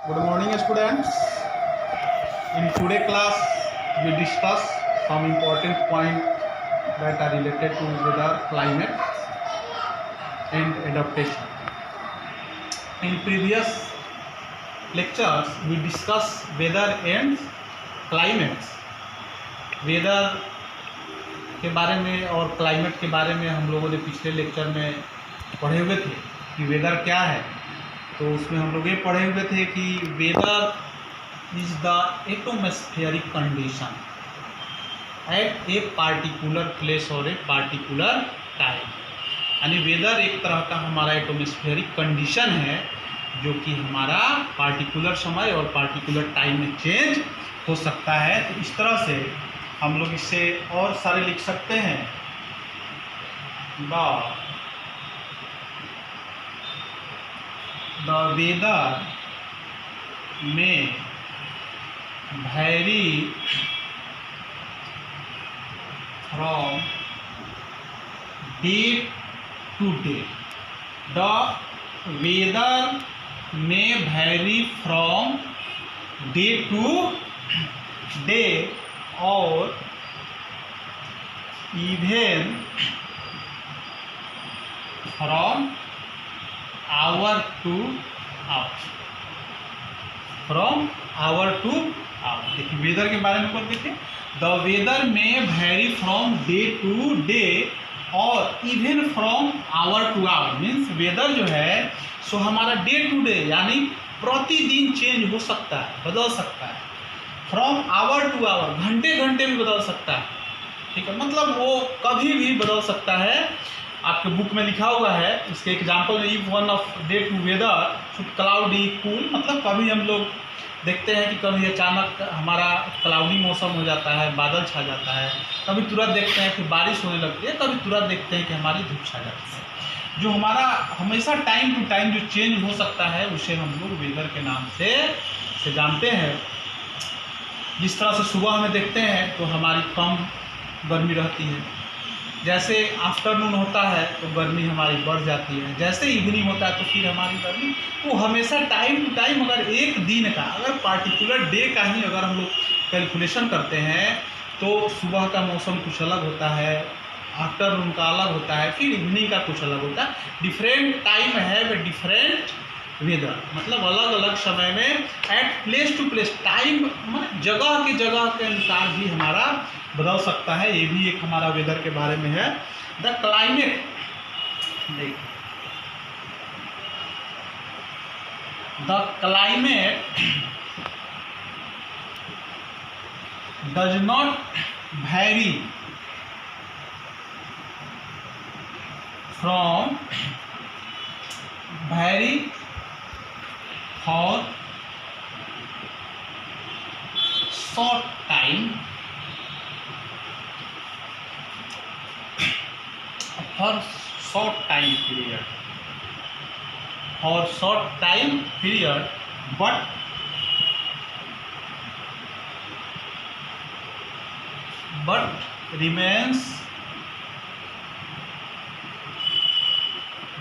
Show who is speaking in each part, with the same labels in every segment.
Speaker 1: Good morning, students. In today class, we discuss some important points that are related to weather, climate, and adaptation. In previous lectures, we discussed weather and climate. Weather के बारे में और climate के बारे में हम लोगों ने पिछले लेक्चर में पढ़े हुए थे कि वेदर क्या है। तो उसमें हम लोग ये पढ़े हुए थे कि weather is the atmospheric condition at a particular place और ए पार्टिकुलर टाइम। यानी वेदर एक तरह का हमारा एटमॉस्फेरिक कंडीशन है जो कि हमारा पार्टिकुलर समय और पार्टिकुलर टाइम में चेंज हो सकता है। तो इस तरह से हम लोग इससे और सारे लिख सकते हैं। द वेदर में vary from day to day। The weather में vary from day to day और even from hour to hour. From hour to hour. देखिए वेदर के बारे में कुछ देखिए। द वेदर में vary from day to day और even from hour to hour. Means weather जो है सो हमारा डे टू डे यानी प्रतिदिन चेंज हो सकता है, बदल सकता है। फ्रॉम आवर टू आवर, घंटे घंटे भी बदल सकता है। ठीक है, मतलब वो कभी भी बदल सकता है। आपके बुक में लिखा हुआ है इसके एग्जाम्पल में, if one of day to weather should cloudy cool. मतलब कभी हम लोग देखते हैं कि कभी अचानक हमारा क्लाउडी मौसम हो जाता है, बादल छा जाता है। कभी तुरंत देखते हैं कि बारिश होने लगती है, कभी तुरंत देखते हैं कि हमारी धूप छा जाती है। जो हमारा हमेशा टाइम टू टाइम जो चेंज हो सकता है उसे हम लोग वेदर के नाम से जानते हैं। जिस तरह से सुबह में देखते हैं तो हमारी कम गर्मी रहती है, जैसे आफ्टरनून होता है तो गर्मी हमारी बढ़ जाती है, जैसे इवनिंग होता है तो फिर हमारी गर्मी। तो हमेशा टाइम टू टाइम अगर एक दिन का, अगर पार्टिकुलर डे का ही अगर हम लोग कैलकुलेशन करते हैं तो सुबह का मौसम कुछ अलग होता है, आफ्टरनून का अलग होता है, फिर इवनिंग का कुछ अलग होता है। Different time have a different weather. मतलब अलग अलग समय में at place to place, time मतलब जगह के अनुसार भी हमारा बदल सकता है। ये भी एक हमारा वेदर के बारे में है। द क्लाइमेट, देखिए the climate does not vary from for short time, period,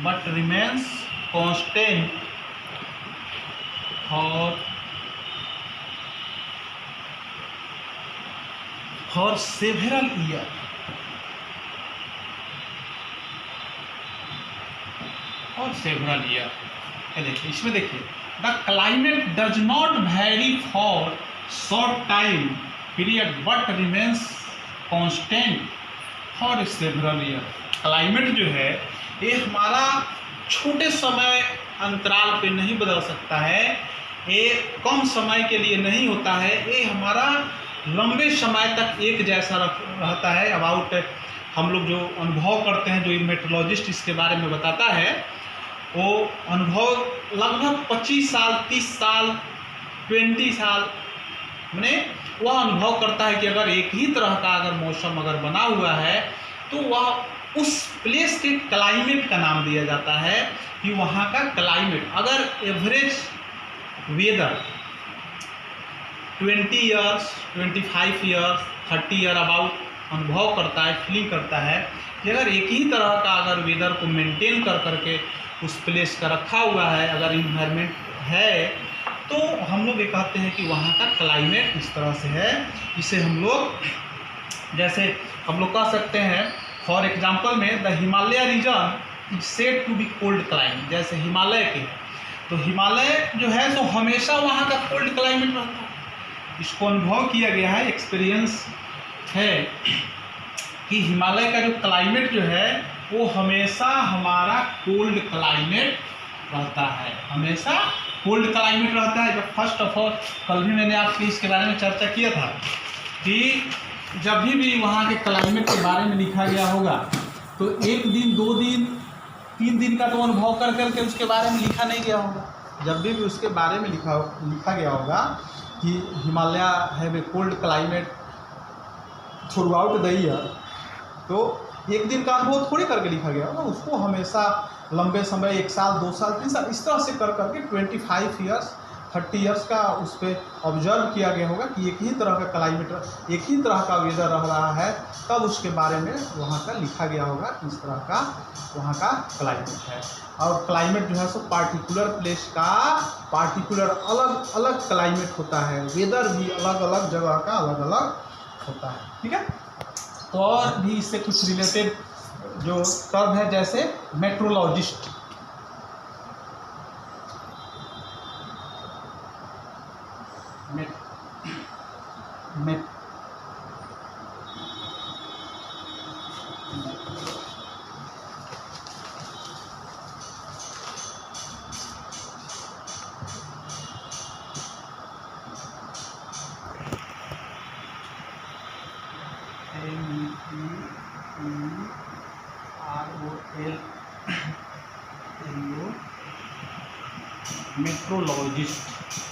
Speaker 1: but remains constant for several years। देखिए इसमें देखिए, the climate does not very for short time period but remains constant for several year. Climate जो है ये हमारा छोटे समय अंतराल पे नहीं बदल सकता है, ये कम समय के लिए नहीं होता है, ये हमारा लंबे समय तक एक जैसा रहता है। अबाउट हम लोग जो अनुभव करते हैं, जो मेट्रोलॉजिस्ट इसके बारे में बताता है, वो अनुभव लगभग 25 साल, 30 साल, 20 साल मैंने वह अनुभव करता है कि अगर एक ही तरह का अगर मौसम अगर बना हुआ है तो वह उस प्लेस के क्लाइमेट का नाम दिया जाता है कि वहाँ का क्लाइमेट। अगर average weather 20 years, 25 years, 30 year about अनुभव करता है, फीलिंग करता है कि अगर एक ही तरह का अगर वेदर को मेंटेन कर करके उस प्लेस का रखा हुआ है, अगर इन्वायरमेंट है, तो लोग ये कहते हैं कि वहाँ का क्लाइमेट इस तरह से है। इसे हम लोग जैसे हम लोग कह सकते हैं, फॉर एग्जांपल में the Himalaya region is said to be cold climate. जैसे हिमालय के, तो हिमालय जो है तो हमेशा वहाँ का कोल्ड क्लाइमेट रहता है। इसको अनुभव किया गया है, एक्सपीरियंस है कि हिमालय का जो क्लाइमेट जो है वो हमेशा हमारा कोल्ड क्लाइमेट रहता है, हमेशा कोल्ड क्लाइमेट रहता है। जब फर्स्ट ऑफ ऑल कल भी मैंने आपसे इसके बारे में चर्चा किया था कि जब भी वहाँ के क्लाइमेट के बारे में लिखा गया होगा तो 1 दिन 2 दिन 3 दिन का तो अनुभव कर करके उसके बारे में लिखा नहीं गया होगा। जब भी उसके बारे में लिखा गया होगा कि Himalaya have a cold climate through out the year, तो 1 दिन का अनुभव थोड़ी करके लिखा गया होगा, उसको हमेशा लंबे समय 1 साल 2 साल 3 साल इस तरह से कर करके 25 ईयर्स 30 ईयर्स का उस पर ऑब्जर्व किया गया होगा कि एक ही तरह का क्लाइमेट, एक ही तरह का वेदर रह रहा है, तब उसके बारे में वहाँ का लिखा गया होगा कि इस तरह का वहाँ का क्लाइमेट है। और क्लाइमेट जो है सो पार्टिकुलर प्लेस का पार्टिकुलर अलग अलग क्लाइमेट होता है, वेदर भी अलग अलग जगह का अलग अलग होता है। ठीक है, तो और भी इससे कुछ रिलेटेड जो टर्म है जैसे मेट्रोलॉजिस्ट,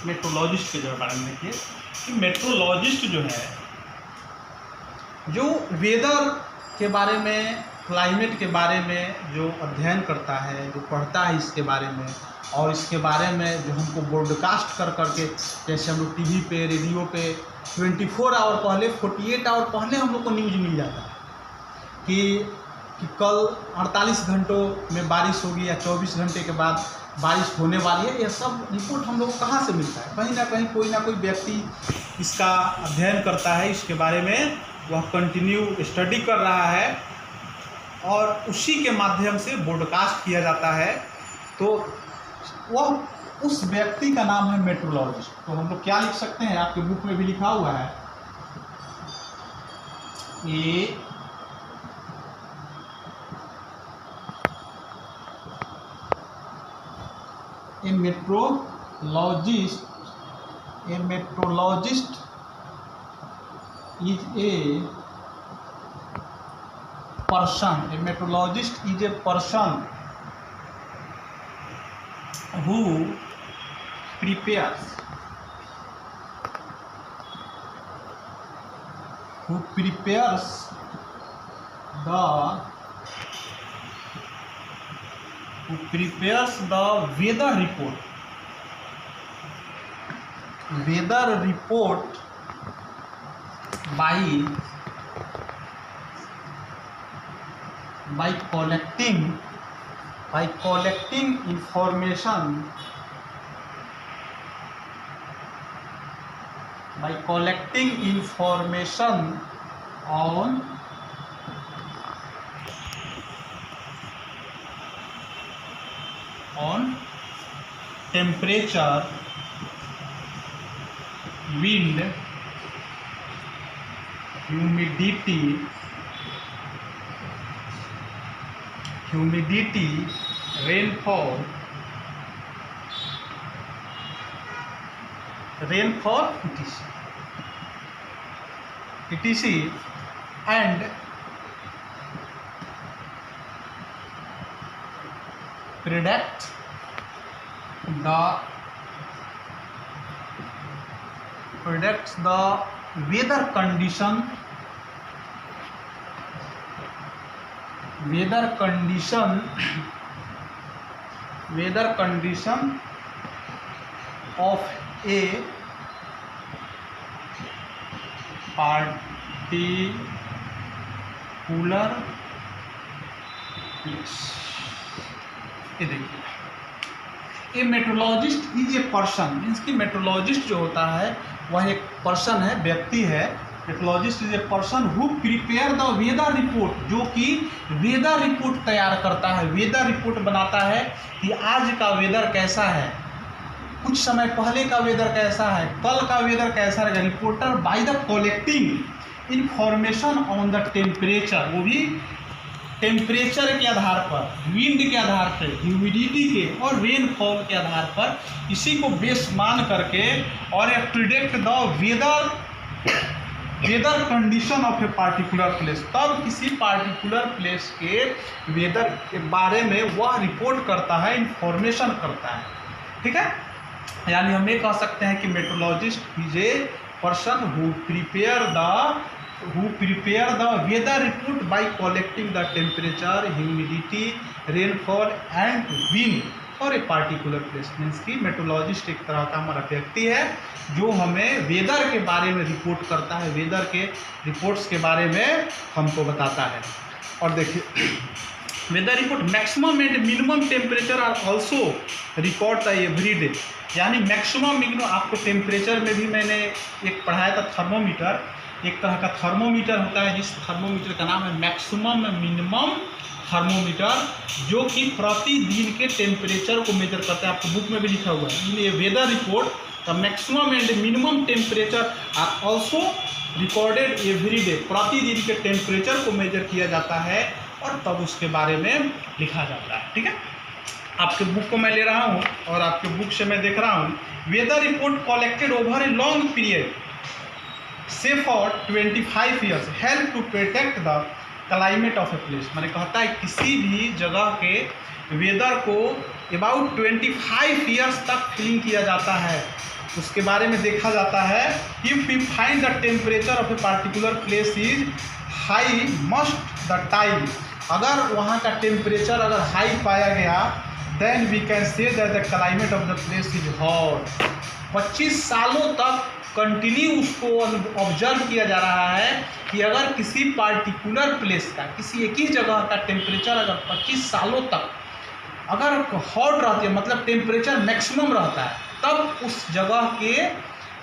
Speaker 1: मेट्रोलॉजिस्ट के जो बारे में देखिए कि मेट्रोलॉजिस्ट जो है जो वेदर के बारे में, क्लाइमेट के बारे में जो अध्ययन करता है, जो पढ़ता है इसके बारे में, और इसके बारे में जो हमको ब्रॉडकास्ट कर करके, जैसे हम लोग टीवी पे रेडियो पे 24 आवर पहले 48 आवर पहले हम लोग को न्यूज़ मिल जाता है कि कल 48 घंटों में बारिश होगी या 24 घंटे के बाद बारिश होने वाली है। यह सब रिपोर्ट हम लोग को कहाँ से मिलता है? कहीं ना कोई व्यक्ति इसका अध्ययन करता है, इसके बारे में वह कंटिन्यू स्टडी कर रहा है और उसी के माध्यम से ब्रॉडकास्ट किया जाता है, तो वह उस व्यक्ति का नाम है मेट्रोलॉजिस्ट। तो हम लोग क्या लिख सकते हैं, आपके बुक में भी लिखा हुआ है, A meteorologist is a person. A meteorologist is a person who prepares the weather report by collecting information on temperature, wind, humidity, rainfall, etc. and predicts the weather condition of a particular place। ये देखिए a meteorologist is a person, means कि meteorologist जो होता है वह एक person है, व्यक्ति है। Meteorologist is a person who prepare the weather report, जो कि वेदर रिपोर्ट तैयार करता है, वेदर रिपोर्ट बनाता है कि आज का वेदर कैसा है, कुछ समय पहले का वेदर कैसा है, कल का वेदर कैसा रहेगा। Reporter by the collecting information on the temperature, वो भी टेम्परेचर के आधार पर, विंड के आधार पर, ह्यूमिडिटी के और रेनफॉल के आधार पर, इसी को बेस मान करके और predict the weather condition of a particular place, तब किसी पार्टिकुलर प्लेस के वेदर के बारे में वह रिपोर्ट करता है, इंफॉर्मेशन करता है। ठीक है, यानी हम ये कह सकते हैं कि meteorologist is a person who prepare the weather report by collecting the temperature, humidity, rainfall and wind for a particular place. Means कि मेट्रोलॉजिस्ट एक तरह का हमारा व्यक्ति है जो हमें वेदर के बारे में रिपोर्ट करता है, वेदर के रिपोर्ट्स के बारे में हमको बताता है। और देखिए weather report maximum and minimum temperature are also record the every day, यानी मैक्सिमम मिनिमम, आपको टेम्परेचर में भी मैंने एक पढ़ाया था थर्मोमीटर, एक तरह का थर्मोमीटर होता है जिस थर्मोमीटर का नाम है मैक्सिमम मिनिमम थर्मोमीटर, जो कि प्रतिदिन के टेम्परेचर को मेजर करता है। आपको बुक में भी लिखा हुआ है ये weather report the maximum and minimum temperature are also recorded every day, प्रतिदिन के टेम्परेचर को मेजर किया जाता है और तब उसके बारे में लिखा जाता है। ठीक है, आपके बुक को मैं ले रहा हूँ और आपके बुक से मैं देख रहा हूँ weather report collected over a long period से for 25 years help to protect the climate of a place. मैंने कहता है किसी भी जगह के वेदर को अबाउट 25 ईयर्स तक क्लीन किया जाता है, उसके बारे में देखा जाता है। If we find the temperature of a particular place is high must the time, अगर वहाँ का टेम्परेचर अगर हाई पाया गया then we can say that the climate of the place is hot. 25 सालों तक कंटिन्यू उसको ऑब्जर्व किया जा रहा है कि अगर किसी पार्टिकुलर प्लेस का, किसी एक ही जगह का टेम्परेचर अगर 25 सालों तक अगर हॉट रहती है, मतलब टेम्परेचर मैक्सिमम रहता है, तब उस जगह के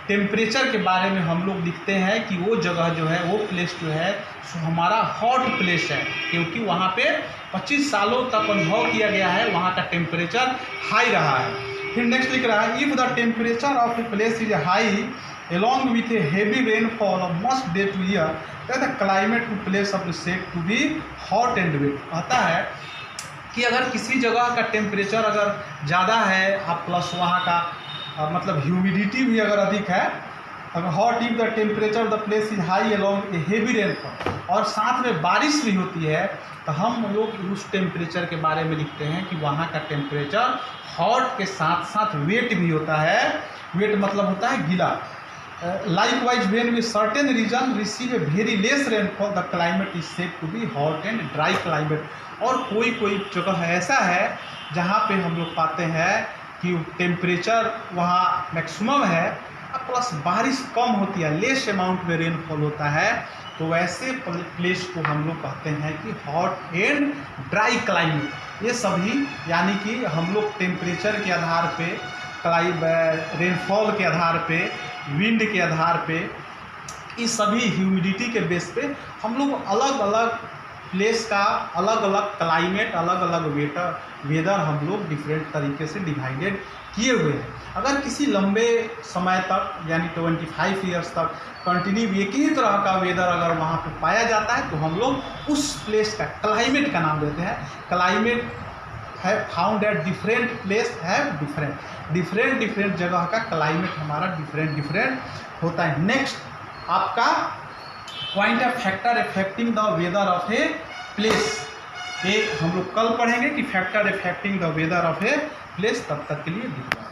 Speaker 1: टेम्परेचर के बारे में हम लोग लिखते हैं कि वो जगह जो है, वो प्लेस जो है सो हमारा हॉट प्लेस है, क्योंकि वहाँ पे 25 सालों तक अनुभव किया गया है, वहाँ का टेम्परेचर हाई रहा है। फिर नेक्स्ट लिख रहा है if the temperature of a place is high along with a heavy rainfall of most day to year, then the climate to place of the said to be hot and wet। कहता है कि अगर किसी जगह का temperature अगर ज़्यादा है आप प्लस वहाँ का मतलब ह्यूमिडिटी भी अगर अधिक है, अगर hot if the temperature of the place is high along a heavy rainfall, और साथ में बारिश भी होती है, तो हम लोग उस टेम्परेचर के बारे में लिखते हैं कि वहाँ का टेम्परेचर हॉट के साथ साथ वेट भी होता है। वेट मतलब होता है गीला। Likewise, when we certain region receive a very less rainfall, the climate is said to be hot and dry climate। और कोई कोई जगह ऐसा है जहाँ पे हम लोग पाते हैं कि टेम्परेचर वहाँ मैक्सिमम है प्लस बारिश कम होती है, लेस अमाउंट में रेनफॉल होता है, तो वैसे प्लेस को हम लोग कहते हैं कि हॉट एंड ड्राई क्लाइमेट। ये सभी यानी कि हम लोग टेम्परेचर के आधार पे, रेनफॉल के आधार पे, विंड के आधार पे, इस सभी ह्यूमिडिटी के बेस पे हम लोग अलग अलग प्लेस का अलग अलग क्लाइमेट, अलग अलग वेदर हम लोग डिफरेंट तरीके से डिवाइडेड किए हुए हैं। अगर किसी लंबे समय तक यानी 25 ईयर्स तक कंटिन्यू एक ही तरह का वेदर अगर वहाँ पे पाया जाता है तो हम लोग उस प्लेस का क्लाइमेट का नाम देते हैं। क्लाइमेट है फाउंड एट डिफरेंट प्लेस है डिफरेंट जगह का क्लाइमेट हमारा डिफरेंट होता है। नेक्स्ट आपका point of factor affecting the weather of a place, ये हम लोग कल पढ़ेंगे कि factor affecting the weather of a place. तब तक के लिए धन्यवाद।